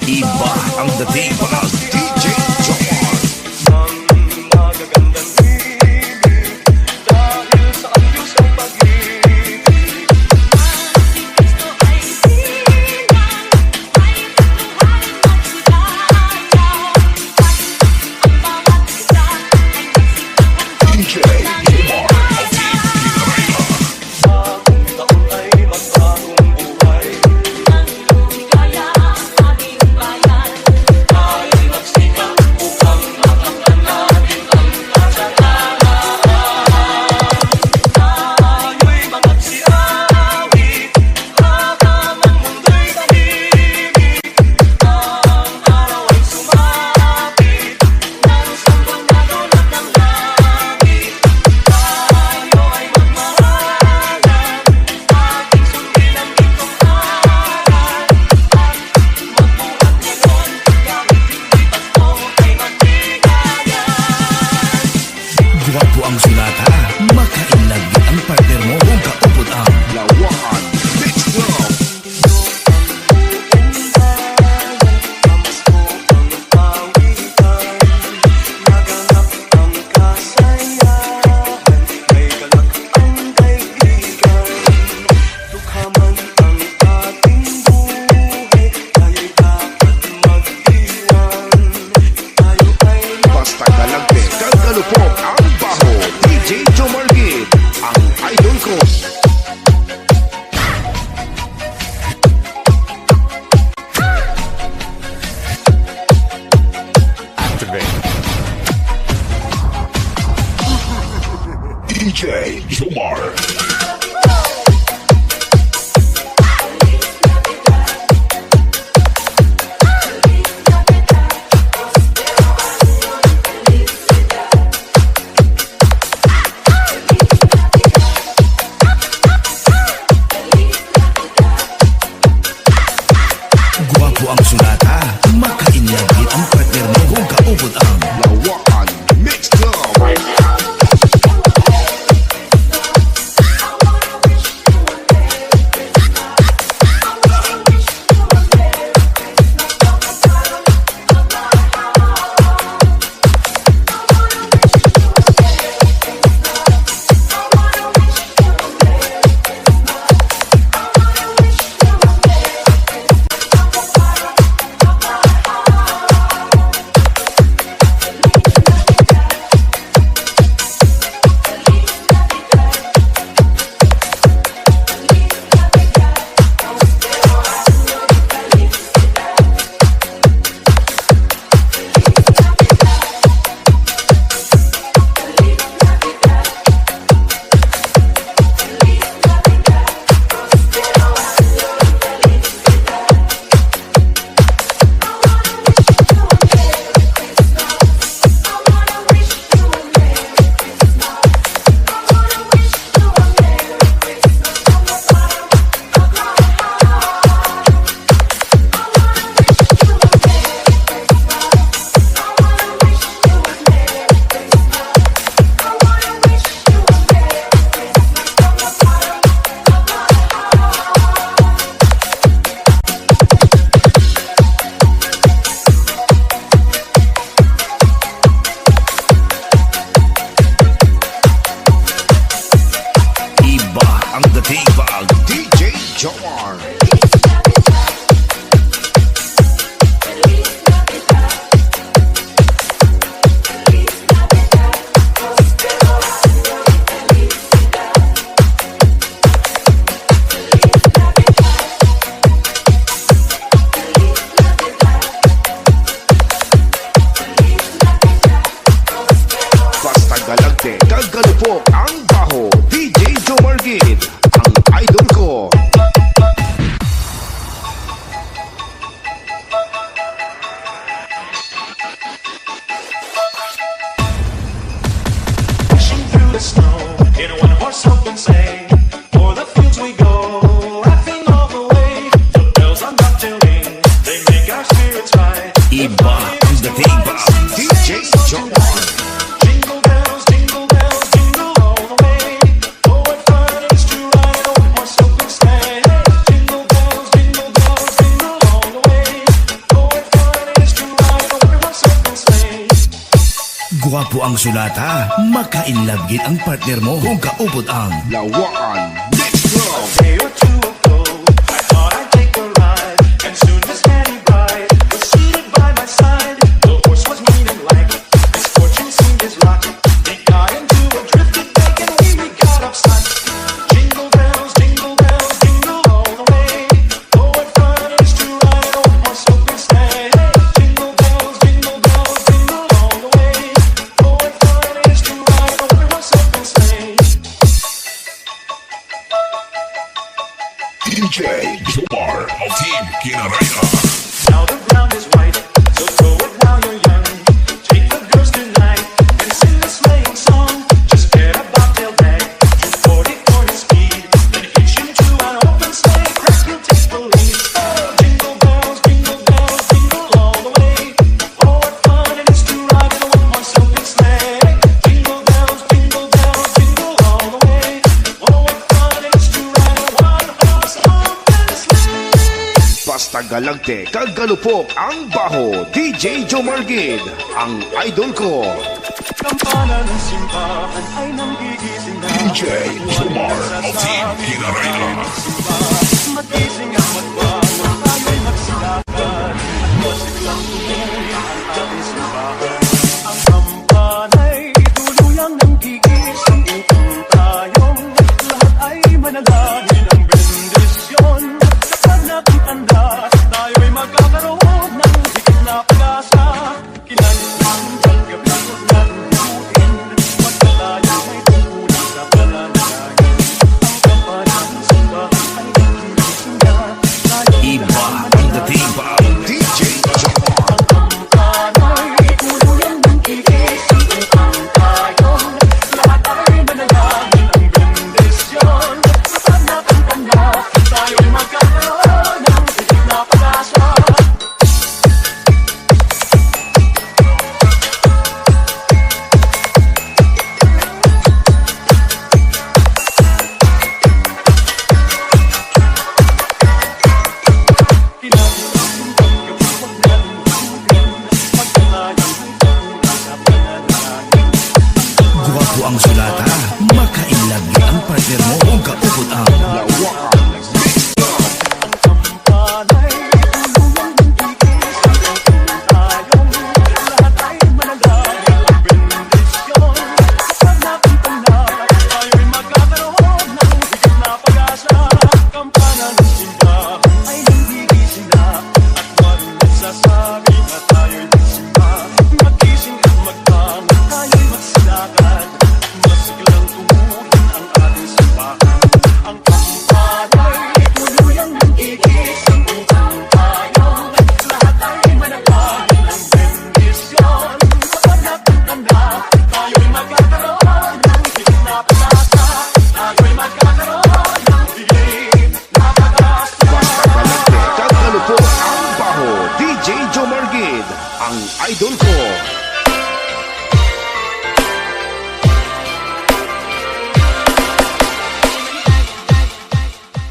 Iba ang dating mga DJ Jomar. Gwapo ang sulata, makainlag din ang partner mo kung kaupod ang lawakan. Let's go! Basta galante, kagalupok ang baho. DJ Jomar Gid, ang idol ko. Activate. DJ Jomar. Gwapo ang sulata, makainlag din ang partner mo kung kaupod ang lawakan. Mixed up. Ang dating pag DJ Jomar. Basta galante, kagalupok ang baho. DJ Jomar Gid, ang idol ko. Pushing through the snow in a one-horse open sleigh. For the fields we go, laughing all the way. The bells on bobtail ring, they make our spirits rise. Iba ang dating pag DJ Jomar. Jingle bells, jingle bells, jingle all the way. Oh, what fun it is to ride in a one-horse open sleigh. Jingle bells, jingle all the way. Oh, what Guwapo ang sulata, makainlabgin ang partner mo kung kaupod ang Lawaan Mix Club. day or two ago, I thought I'd take a ride, and soon Miss Fanny Bride was seated by my side. The horse was mean and lank, his fortune seemed his luck. He got into a drifted lake, and we got upset. Jingle bells, jingle all the way. Oh, what fun it is to ride an old horse open sleigh. Jingle bells, jingle all the way. Oh, what fun it is to ride an old horse open sleigh. DJ Jomar of Team Kinaraya. Now the ground is white, so throw it while you're young. Take the girls tonight and sing a sleighing song. Just get a bobtail bag, 240 for his speed, then hitch him to an open sleigh. Crack, he'll take the lead. Jingle bells, jingle all the way. Oh, what fun it is to ride in a one-horse open sleigh. Jingle bells, jingle all the way. Oh, what fun it is to ride a one-horse open sleigh. Basta galante, kagalupok ang baho. DJ Jomar Gid, ang idol ko. Kampana ng simbahan ay nanggigising na. DJ Jomar of Team Kinaraya. Magising ang magbangon, tayo'y magsilakan. Masiglang tumuloy ang ating simbahan. Ang kampana'y tuluyang nanggigising upang tayong lahat ay manalangin ang bendisyon. Kapag nakitanda, tayo'y magkakaroon ng higit na pag-asa. Kinanang gabi ng luhin, pagka tayo ay tungkulin sa pananalangin. Ang kampanang simbahan ay nanggigising na. Tayo'y Iba ang dating pa. DJ Jomar. kampana'y tuluyang nanggigising upang tayong lahat ay manalangin ang bendisyon. Kapag nakitanda, tayo'y magkakaroon ng higit na pag-asa. Guwapo ang sulata, makainlabgin ang partner mo kung kaupod ang Lawaan Mix Club. Sasabi na tayo'y magsimba, magising at magbangon, tayo'y magsilakan. Masiglang tumuhin ang ating simbahan. Ang kampana'y tuluyang nanggigising upang tayong lahat ay manalangin ang bendisyon. Kapag nakitanda, tayo'y magkakaroon ng higit na pag-asa. Tayo'y magkakaroon ng higit na pag-asa. Basta galante, kagalupok ang baho. DJ Jomar Gid, ang idol ko.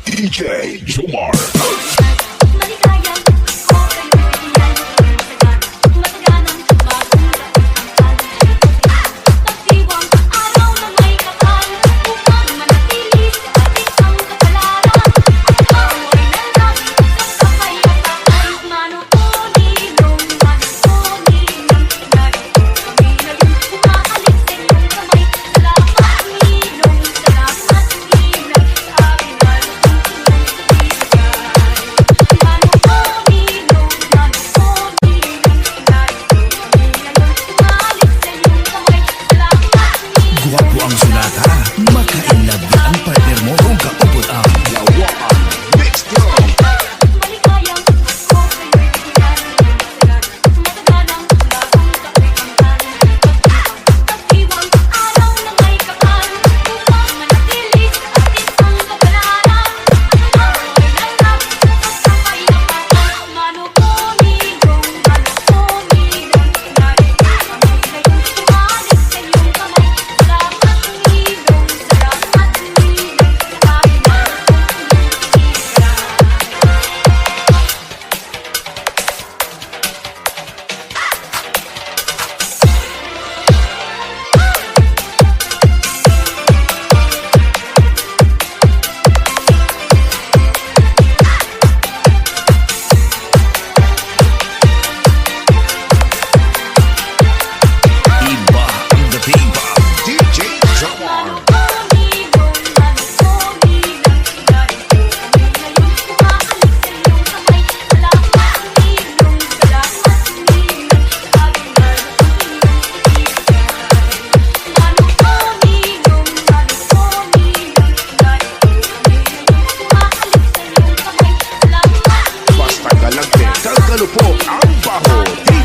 DJ Jomar. Maligayang okay bibigyan Mataganang magulat ang pagdiwang araw na may kapal upang manatili sa ating ang kapalaran at amoy ng langit sa kapayapaan. Manukunin ng manukunin ng pinari kami na rin umaalis sa iyong kamay. Salamat Ninong, salamat Ninang, sa akin ay susunod sa bibigay.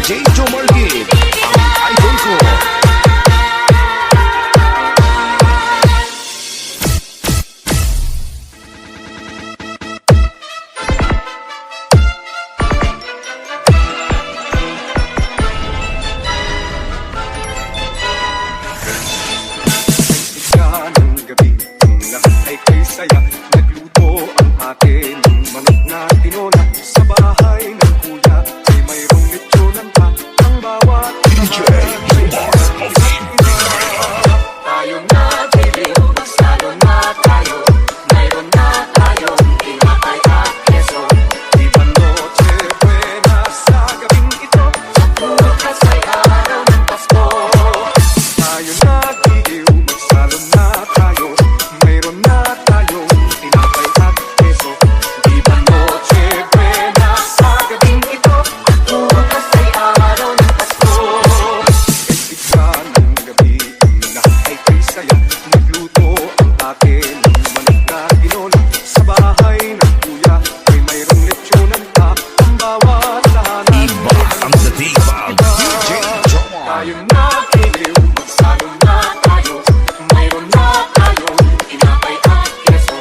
DJ Jomargid, ang idol ko. Siya ng gabi, ang lahat ay kay saya. Nagluto ang ate ng manok na tinola. Sa bahay ng kuya ay mayroong lechonan pa. Ang bawat tahanan ay isa't isa. Tayo na dilim, magsalo na tayo. Mayroon na tayong tinapay at keso. Di ba noche buena sa gabing ito? Sa bukas ay araw ng Pasko. Tayo na dilim, magsalo na tayo. Mayroon na tayong tinapay at keso. Di ba noche buena sa gabing ito? Bukas ay araw ng Pasko. Kaya ng gabi, ang lahat ay kay saya. Nagluto ang ate ng manok na tinola. Sa bahay ng kuya ay mayroong lechonan pa. Ang bawat tahanan Iba ang datibag. DJ Jomar. tayo na giliw, magsalo na tayo. Mayroon na tayong tinapay at keso.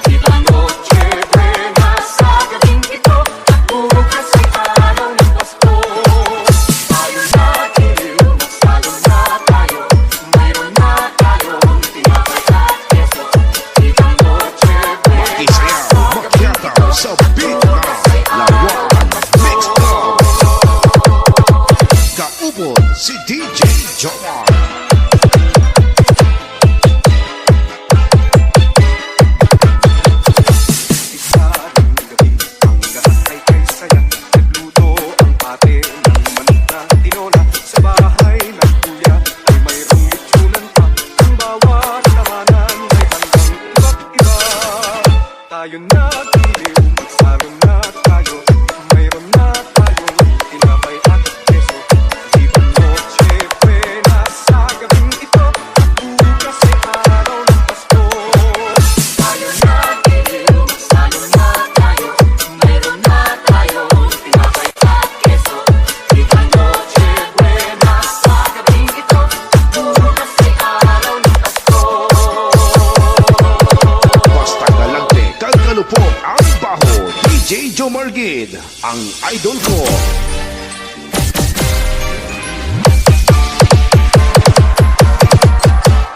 Di ba noche buena sa gabing ito? At bukas ay araw ng Pasko. Tayo na giliw, magsalo na tayo. Mayroon na tayong tinapay at keso. Di ba noche buena Isayaw, makyataw sa beat na lawakan. Mixed up. Kaupon si DJ Jomar. Isa ng gabi, ang lahat ay kay saya. Nagluto ang ate ng manok na tinola. Sa bahay ng kuya ay mayroong lechonan pa. Ang bawat tahanan ay handang iba't iba. Tayo na giliw, magsalo na tayo. Mayroon na tayong tinapay at keso. Di ba noche buena sa gabing ito? Bukas ay araw ng Pasko. Tayo na giliw, magsalo na tayo. Mayroon na tayong tinapay at keso. Di ba noche buena sa gabing ito? Bukas ay araw ng Pasko. Basta galante, kagkalupok ang baho. DJ Jomargid, ang idol ko.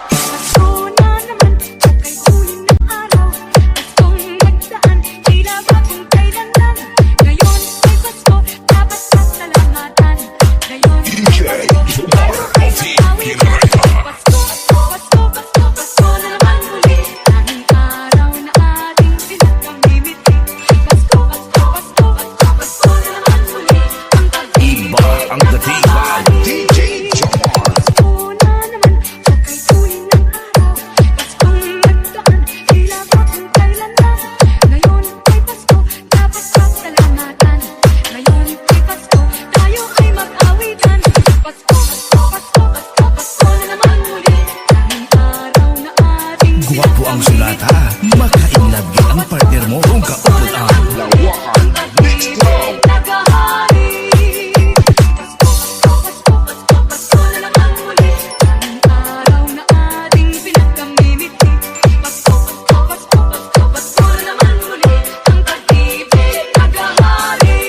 Pasko na naman, kay tuling ng araw. Paskong nagdaan, tila ba kung kailan lang. Ngayon ay Pasko, dapat pasalamatan. Ngayon ay Pasko, tayo ay mag-awitan. Pasko, Pasko, Pasko, Pasko na naman muli. Tanging araw na ating pinagkamimiti. Pasko, Pasko, Pasko, Pasko, Pasko na naman muli. Ang pag-ibig Iba ang datibag. DJ Jomar. Pasko na naman, kay tuling ng araw. Paskong nagdaan, tila ba kung kailan lang. Ngayon ay Pasko, dapat pasalamatan. Ngayon ay Pasko, tayo ay mag-awitan. Pasko, Pasko, Pasko, Pasko, Pasko na naman muli. Tanging araw na ating Gwapo ang sulat ha. Makainlove yun ang partner mo kung kaupod ang Lawakan. Mixed up. Tagahari. Pasko, Pasko, Pasko, Pasko, Pasko na naman muli. Tanging araw na ating pinagkamimiti. Pasko, Pasko, Pasko, Pasko, Pasko na naman muli. Ang pag-ibig tagahari.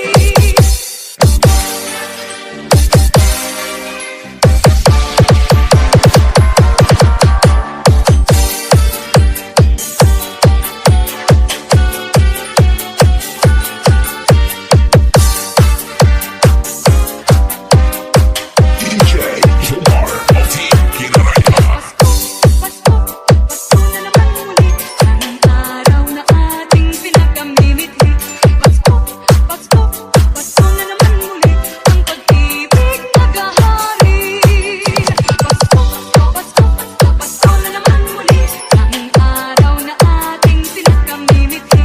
DJ Jomar. Pasko, Pasko, Pasko na naman muli. Tanging araw na ating pinagkamimiti. Pasko, Pasko, Pasko na naman muli. Ang pag-ibig tagahari. Pasko, Pasko, Pasko, Pasko na naman muli. Tanging araw na ating pinagkamimiti.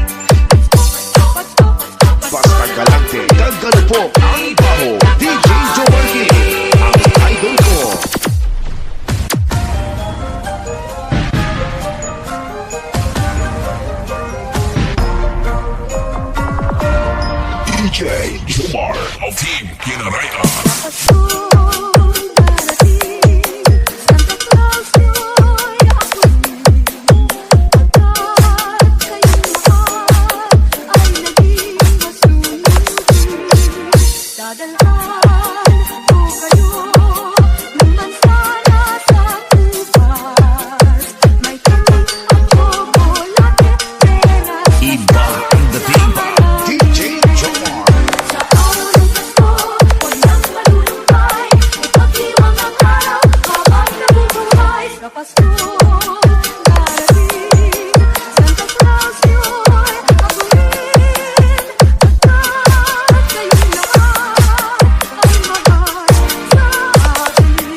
Pasko, Pasko, Pasko, Pasko, Basta galante, kagkalupok ang baho. DJ Jomargid, ang idol ko. DJ Jomar. of Team Kinaraya. Iba ang dating pa. DJ Jomar. Sa araw ng Pasko, huwag nang malulumbay. Ipagdiwang ang araw habang nabubuhay. Sa Pasko, darating, Santa Claus yun abutin. Pagkat kayong lahat ay mahal sa atin.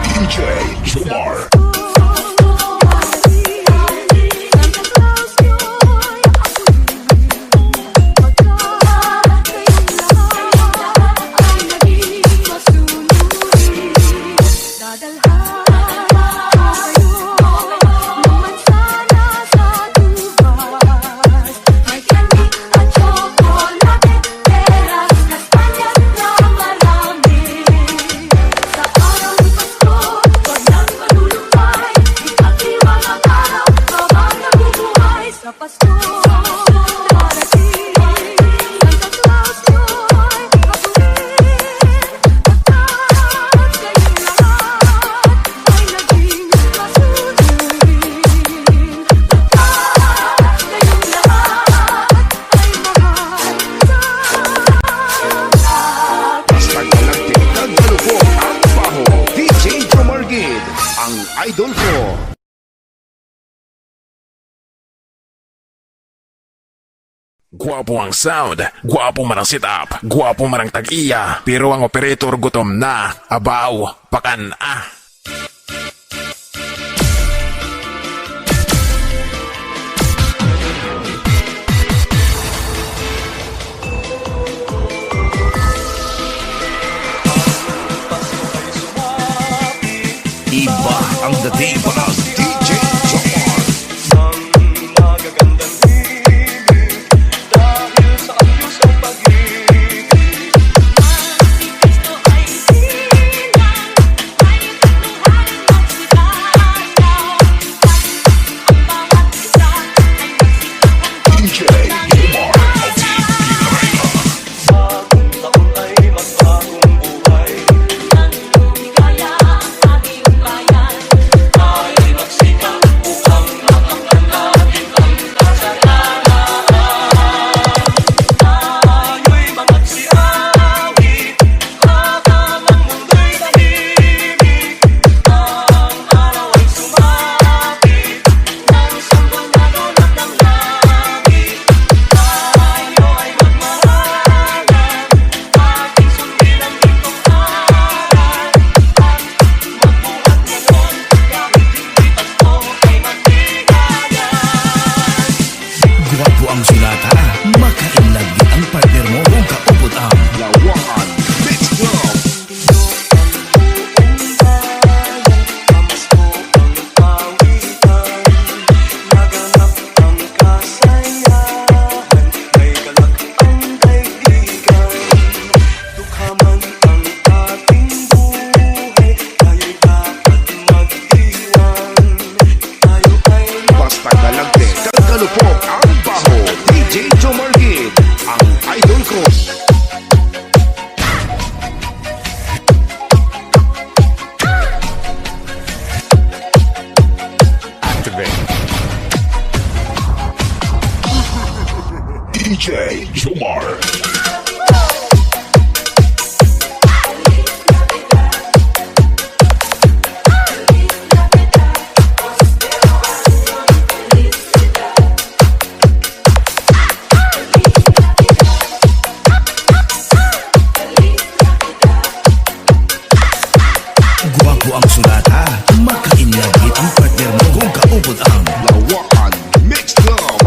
DJ Jomar. Sa Pasko, darating, Santa Claus yun abutin. Pagkat kayong lahat ay naging masunurin. Pagkat kayong lahat ay mahal sa Basta galante, kagalubok ang baho. DJ Jomar Gid, ang idol ko. Guwapo ang sound, guwapo man ang setup, guwapo man ang tag-iya, pero ang operator gutom na, abaw, pakan ah. Iba ang dating pa. DJ Jomar. Ng magagandang himig dahil sa ayos ang pag-ibig. Si Cristo ay silang, ay pagluharin magsilayaw. Ang bawat isa ay magsikap ang DJ Jomar of Team Kinaraya. Bagong taon ay magbagong buhay. ng lumigaya ang ating bayan. Tayo'y magsikap upang makamtan natin ang kasalanan. Tayo'y magsiawit habang ang mundo'y tahimik. Ang araw ay sumapit ng sambandado ng langit. Tayo ay magmahalan, ating sundin ang itong aral. At magbuhat ngayon kahit hindi Pasko ay magbigayan. Guwapo ang sulata. Makainlagi ang partner mo kung kaupod ang Lawakan, Mixed Club. Pamasko ang pawitan, naganap ang kasayahan, may galak ang daigdigan. Dukhaman ang ating buhay, tayo'y dapat mag-iwan. Tayo ay Basta galante, kagalubok ang baho. DJ Jomar Gid, ang idol ko. DJ Jomar. Guwapo ang sulata. Makainlagi ang partner mo kung kaupod ang Lawakan, Mixed Club.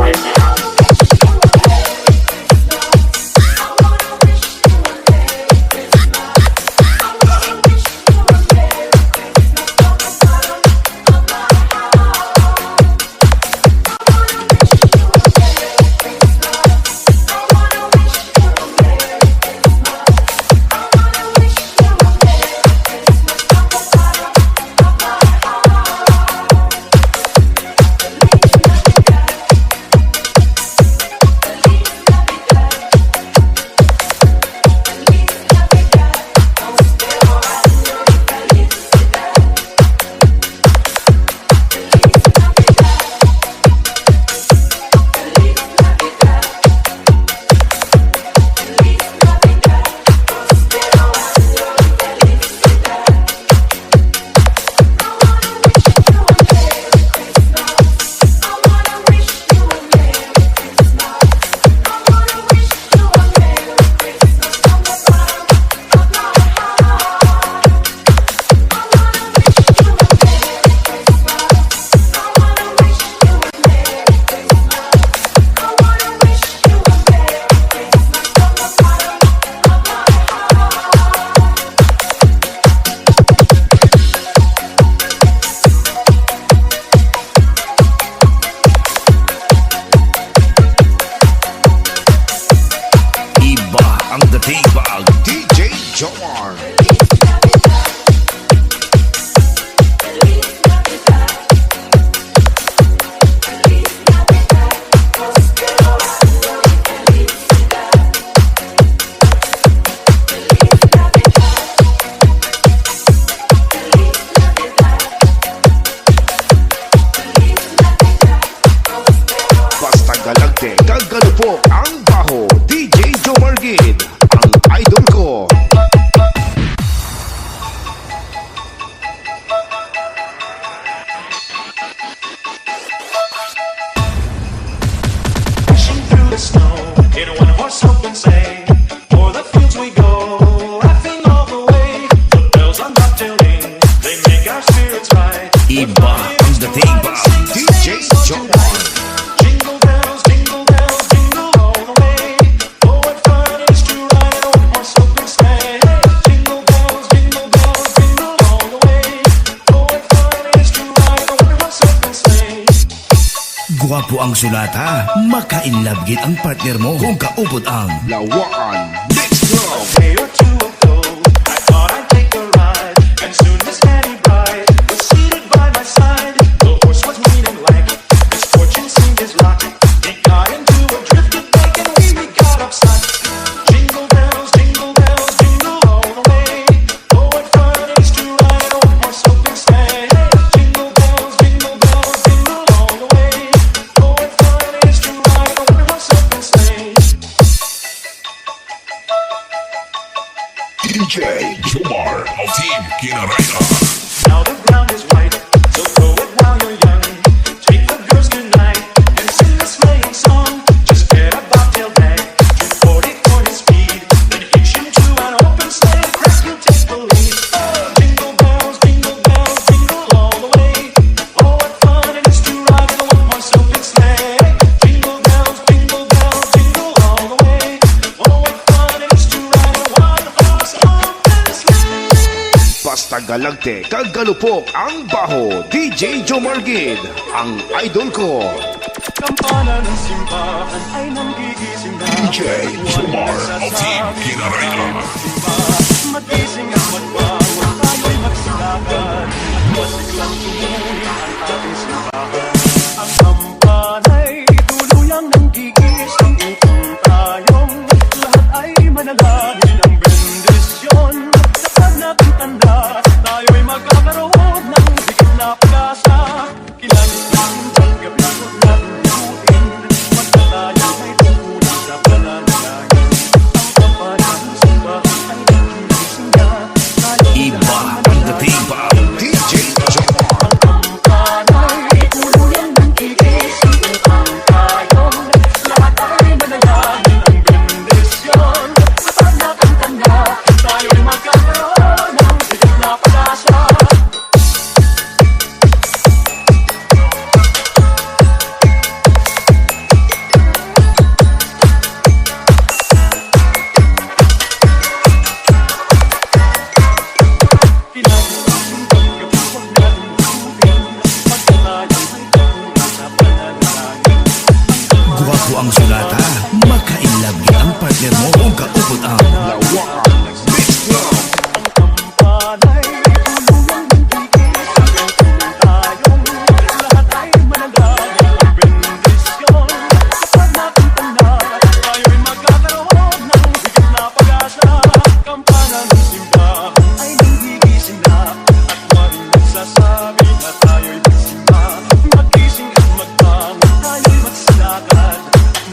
Kaggalupok ang baho, DJ Jomargid, ang idol ko. Dashing through the snow in a one-horse open sleigh. O'er the fields we go, laughing all the way. The bells on bobtail ring, they make our spirits rise. Iba ang dating pa. DJ Jomar. Jingle bells, jingle all the way. Oh, what fun it is to ride in a one-horse open sleigh. Jingle bells, jingle all the way. Oh, what fun it is to ride in a one-horse open sleigh. Gwapo ang sulata, makainlabgit ang partner mo kung kaupod ang Lawaan, next love. Day or two ago, I thought I'd take a ride, and soon Miss Patty Bride was seated by my side. The horse was mean and lank, his fortune seemed his luck. He got into a drifted lake, and we got upset. Jingle bells, jingle all the way. Oh, what fun it is to ride in a one-horse open sleigh. Jingle bells, jingle all the way. Oh, what fun it is to ride in a one-horse open sleigh. DJ Jomar of Team Kinaraya. Now the ground is white, so throw it while you're young. Take the girls tonight and sing a sleighing song. Just get a bobtail bag, 240 for his speed, then hitch him to an open sleigh. Crack, you'll take the lead. Jingle bells, jingle all the way. Oh, what fun it is to ride in a one-horse open sleigh. Jingle bells, jingle all the way. Oh, what fun it is to ride in a one-horse open sleigh. Basta galagte, kaggalupok ang baho, DJ Jomargid, ang idol ko. Kampana ng simbahan ay nanggigising na. DJ Jomar of Team Kinaraya. Magising at magbago, tayo'y magsilakan. At masiglang tumuhin ang ating simbahan. Ang kampana'y tuluyang nanggigising upang tayong lahat ay manalangin ang bendisyon. Kapag nating tanda, tayo'y magkakaroon ng higit na pag-asa. Kilanlang ang gabi ko natin lutuin, magkataya may tungkulong sa pananalangin. Ang kampanya ng simbahan ay nagigising na. Tayo'y Iba lahat ang dating pa. DJ Jomar. ang kampana'y tuluyang nanggigising upang tayong lahat ay manalangin ang bendisyon. Kapag nating tanda, tayo'y magkakaroon ng higit na pag-asa. Gwapo ang sulata, makainlabgit ang partner mo kung kaupod ang Lawaan, next love. Sabi na tayo'y magsimba, magising at magbangon, tayo'y magsilakad.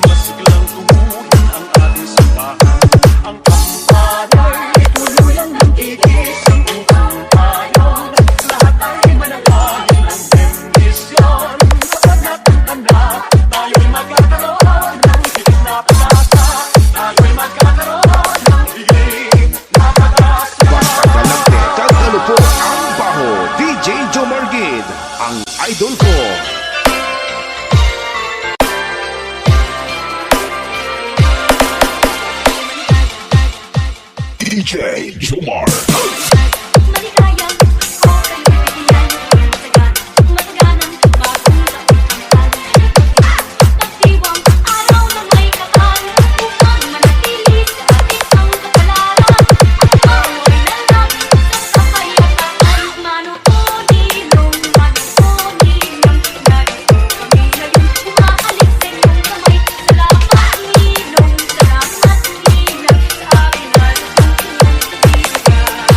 Masiglang tumuhin ang ating simbahan. Ang kampana'y tuluyang nanggigising upang tayong lahat ay manalangin ang bendisyon. Kapag nating tanda, tayo'y magkakaroon ng higit na pag-asa. Tayo'y magkakaroon ng higit na pag-asa. Basta galagte, kaggalupok ang baho, DJ Jomargid, ang idol ko. DJ Jomar. Maligayang o kayo'y bigyan ng sagan. Masaganang bagong taon-taon. Pagdiwang araw na may kapal, upang manatili sa ating ang kapalaran. Amoy na lang sa kapayapaan. Manuunilong, manuunilong. Narito kami ngayon, umaalis sa iyong kamay. Salamat ninong, salamat ninang, sa amin at ang iyong pag-ibig.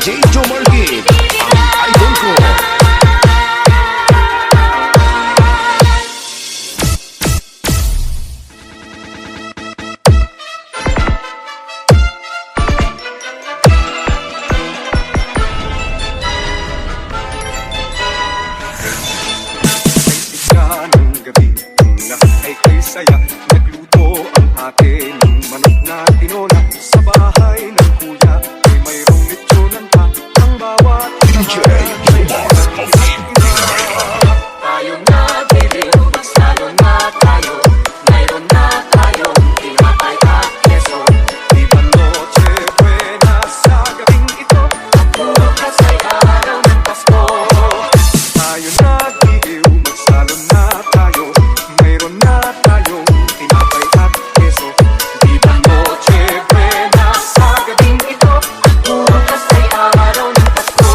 DJ Jomargid, ang idol ko. Ka ng gabi, ang lahat ay kay saya. Nagluto ang ate ng manok na tinola. Sa bahay ng kuya ay mayroong lechonan pa. Ang bawat tayo na dilim, magsalo na tayo. Mayroon na tayong tinapay at keso. Di ba noche buena sa gabing ito? Bukas ay araw ng Pasko. Tayo na dilim, magsalo na tayo. Mayroon na tayong tinapay at keso. Di ba noche buena sa gabing ito? Bukas ay araw ng Pasko.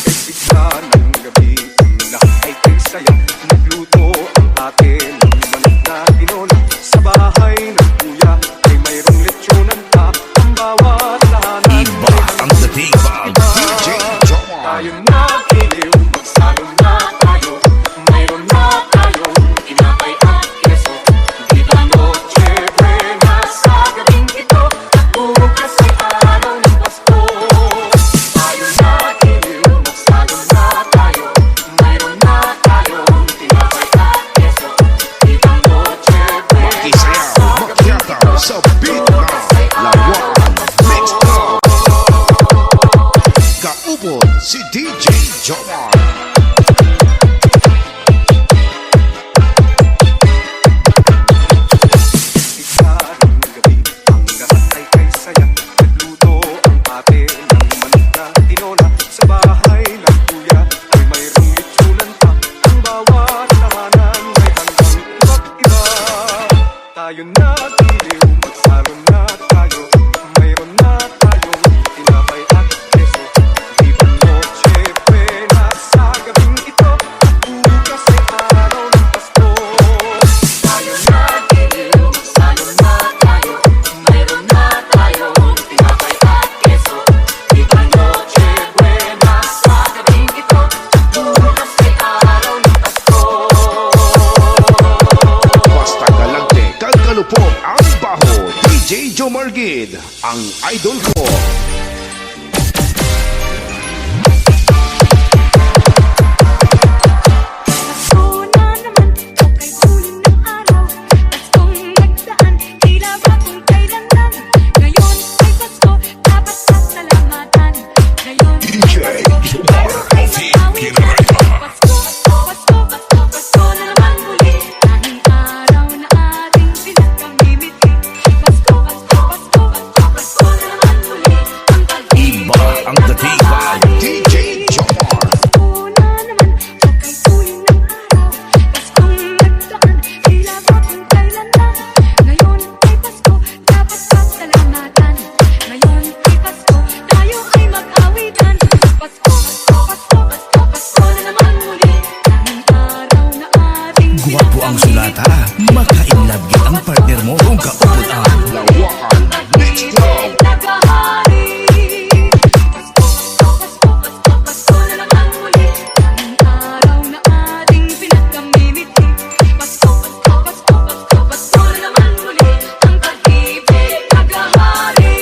Kay bigla ng gabi, ang lahat ay kay saya. Nagluto ang ate ng manok na tinola. Sa bahay ng kuya ay mayroong lechonan pa. Ang bawat lahanan Iba ang dating pag DJ Jomar. tayo na kiliw, magsalo na tayo. Mayroon na tayong tinapay at keso. Di ba noche buena sa gabing ito? Bukas ay araw ng Pasko. Tayo na kiliw, magsalo na tayo. Mayroon na tayong tinapay at keso. Di ba noche buena Isayaw, makyataw sa beat na lawan. Let's go! Kaupon si DJ Jomar. Isa ng gabi, ang lahat ay kay saya. Nagluto ang ate ng manok na tinola. Sa bahay ng kuya ay mayroong lechonan pa. Ang bawat lahanan ay hanggang iba't iba. Tayo na diliw, magsalo na tayo. Mayroon na tayong tinapay at keso. Di ba noche buena sa gabing ito? Bukas ay araw ng Pasko. Tayo na diliw, magsalo na tayo. Mayroon na tayong tinapay at keso. Di ba noche buena sa gabing ito? Bukas ay araw ng Pasko. Basta galante, kagkalupok ang baho. DJ Jomargid, ang idol ko. Pasko na naman, okay tuloy ng araw. Paskong nagdaan, tila ba kung kailan lang. Ngayon ay Pasko, dapat pasalamatan. Ngayon ay Pasko, tayo ay mag-awitan. Pasko, Pasko, Pasko, Pasko na naman muli. Tanging araw na ating pinagkamimiti. Pasko, Pasko, Pasko, Pasko, Pasko na naman muli. Ang pag-ibig Iba ang dating pag DJ Jomar. Pasko na naman, okay tuloy ng araw. Paskong nagdaan, tila ba kung kailan lang. Ngayon ay Pasko, dapat pasalamatan. Ngayon ay Pasko, tayo ay mag-awitan. Pasko, Pasko, Pasko, Pasko, Pasko na naman muli. Tanging araw na ating Guwapo ang sulata, makainlagi ang partner mo kung kaupod ang Lawakan. Let's go! Tagahari. Pasko, Pasko, Pasko, Pasko, Pasko na naman muli. Tanging araw na ating pinagkamimiti. Pasko, Pasko, Pasko, Pasko, Pasko na naman muli. Ang pag-ibig tagahari.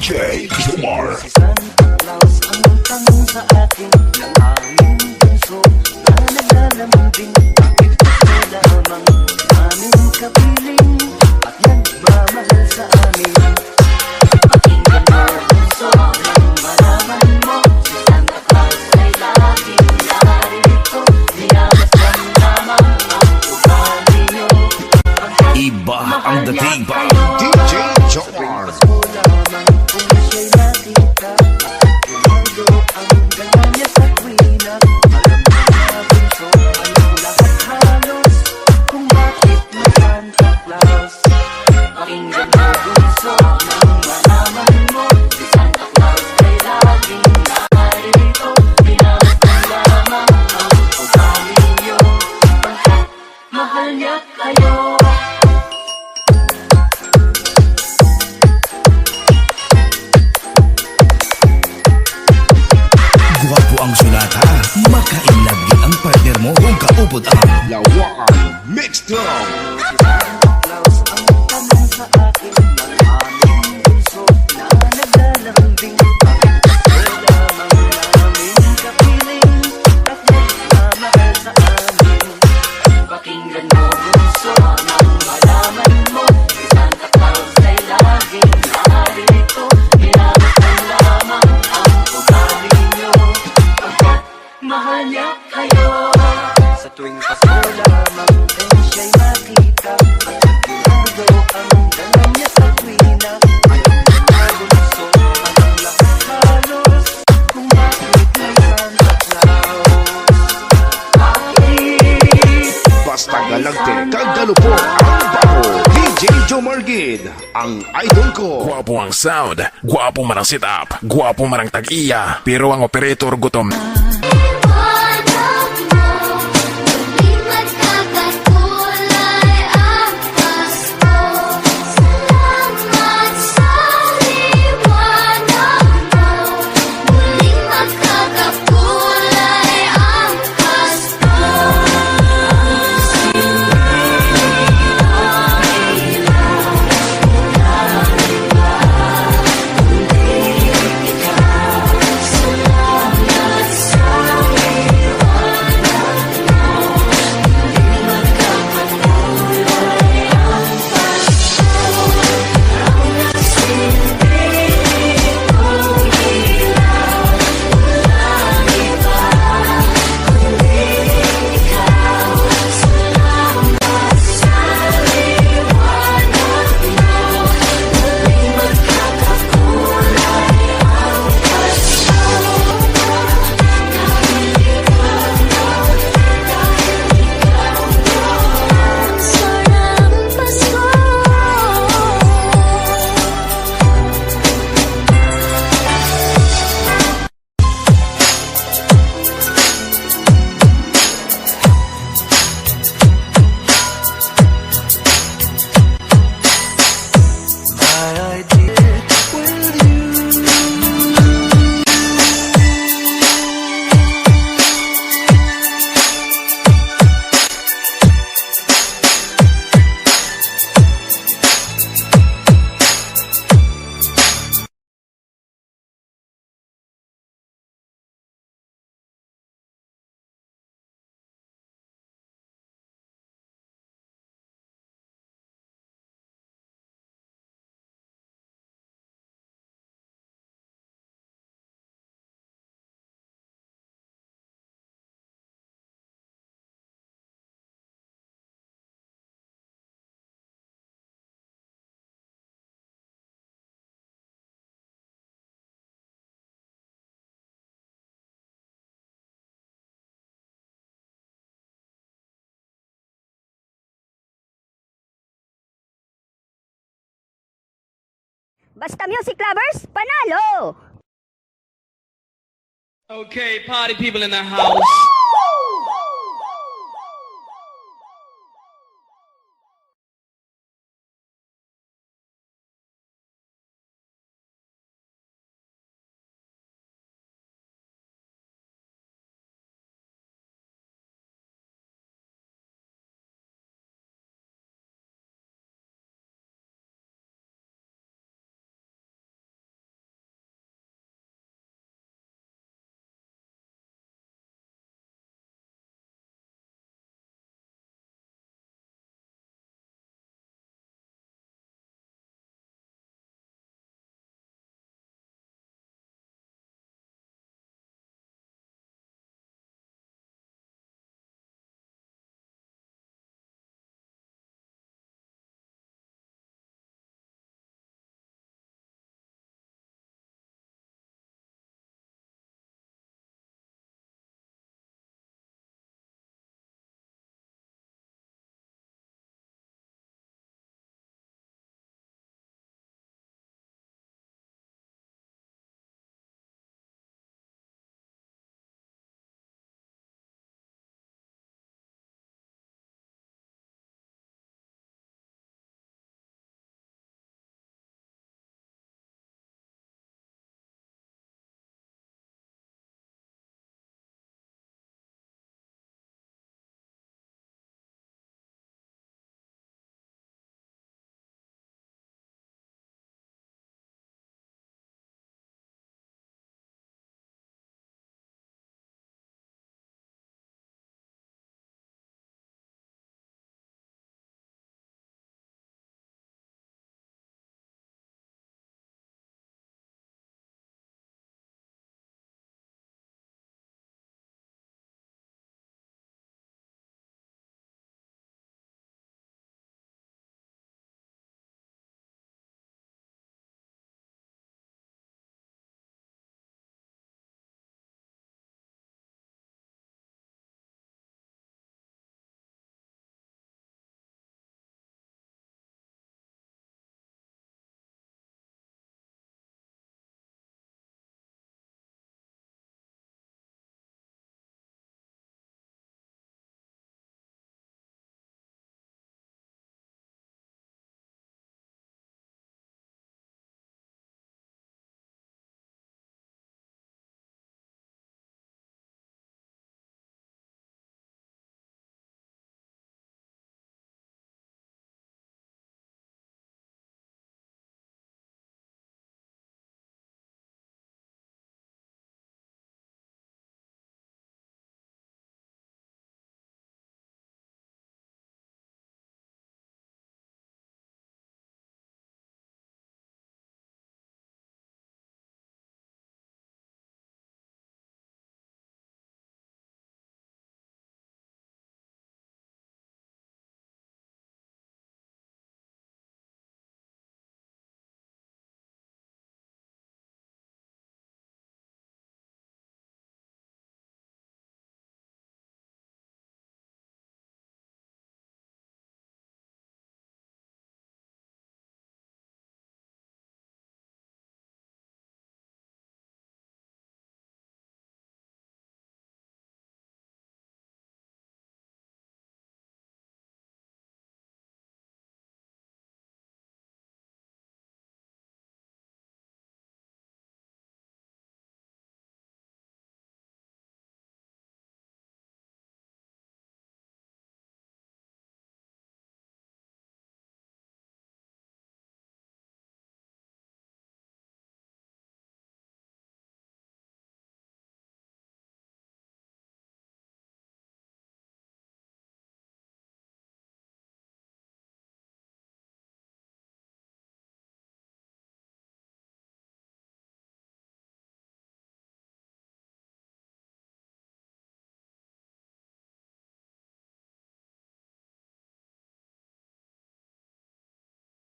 DJ Jomar. Si Santa Claus ang tanong sa akin ng aming bunso na naglalambing. Bakit gusto lamang aming kapiling at nagmamahal sa amin? Pakinggan mo bunso nang malaman mo, si Santa Claus ay laging narito. Niyamasdan lamang ang ugali nyo. Iba ang dating pa. DJ Jomar. Pasko lamang kung siya'y nakita, Ronaldo ang ganda niya sa tuwina. Alam mo na bunso, ang lahat halos, kung bakit may Santa Claus. Pakinggan mo bunso nang malaman mo, si Santa Claus ay laging narito. Pinamasdan lamang ang ugali niyo, pagkat mahal niya kayo. Gwapo ang sulata, makainlab yun ang partner mo kung kaupod ang Lawakan Mixed Drum. Si Santa Claus ang tanong sa akin ng aming bunso na naglalambing. Bakit gusto lamang namin kapiling at nagmamahal sa amin? Pakinggan mo bunso nang malaman mo, si Santa Claus ay laging narito. Pinamasdan lamang ang ugali nyo, pagkat mahal niya kayo. Sa tuwing Pasko lamang ay siya'y makita, at Ronaldo ang dala niya sa tuwina. Ayaw niya na bunso ang lahat halos, kung bakit may Santa Claus. Bakit? Basta galante, kagalupok ang baho. DJ Jomar Gid, ang idol ko. Gwapo ang sound, gwapo man ang setup, gwapo man ang tag-iya, pero ang operator gutom. Hanap mo, muling magkakakulay ang Pasko. Salamat sa liwanag mo, muling magkakakulay ang Pasko. Salamat sa Basta music lovers, panalo! Okay, party people in the house.